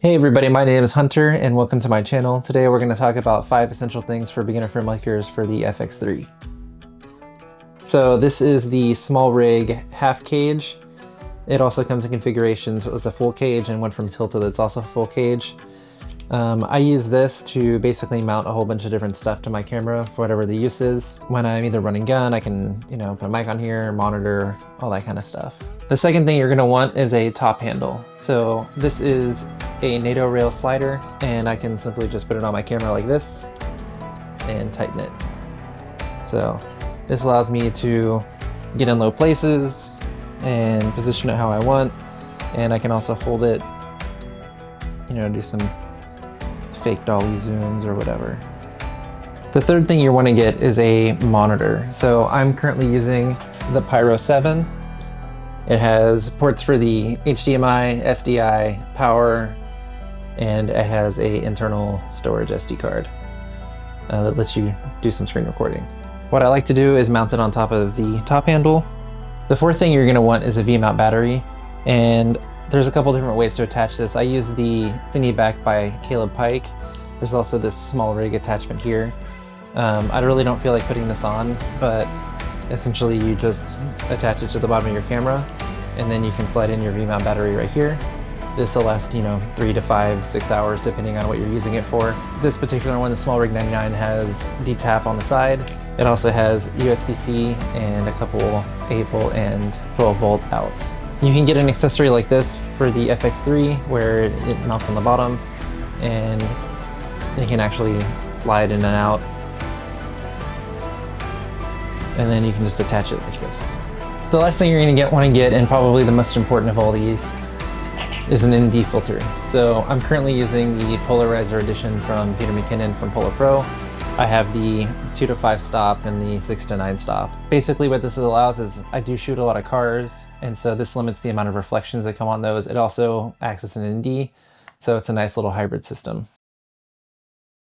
Hey everybody, my name is Hunter and welcome to my channel. Today we're going to talk about 5 essential things for beginner filmmakers for the FX3. So this is the small rig half cage. It also comes in configurations. It was a full cage and one from Tilted that's also a full cage. I use this to basically mount a whole bunch of different stuff to my camera for whatever the use is. When I'm either running gun, I can, put a mic on here, monitor, all that kind of stuff. The second thing you're going to want is a top handle. So this is a NATO rail slider and I can simply just put it on my camera like this and tighten it. So this allows me to get in low places and position it how I want. And I can also hold it, do some fake dolly zooms or whatever. The third thing you want to get is a monitor. So I'm currently using the Pyro 7. It has ports for the HDMI, SDI, power, and it has a internal storage SD card that lets you do some screen recording. What I like to do is mount it on top of the top handle. The fourth thing you're going to want is a V-mount battery, and there's a couple different ways to attach this. I use the Cineback by Caleb Pike. There's also this small rig attachment here. I really don't feel like putting this on, but essentially you just attach it to the bottom of your camera and then you can slide in your V-mount battery right here. This will last, 3 to 5, 6 hours depending on what you're using it for. This particular one, the Small Rig 99, has D-tap on the side. It also has USB-C and a couple 8-volt and 12-volt outs. You can get an accessory like this for the FX3 where it mounts on the bottom and it can actually slide in and out. And then you can just attach it like this. The last thing you're going to want to get, and probably the most important of all these, is an ND filter. So I'm currently using the Polarizer edition from Peter McKinnon from Polar Pro. I have the 2 to 5 stop and the 6 to 9 stop. Basically what this allows is I do shoot a lot of cars, and so this limits the amount of reflections that come on those. It also acts as an ND, so it's a nice little hybrid system.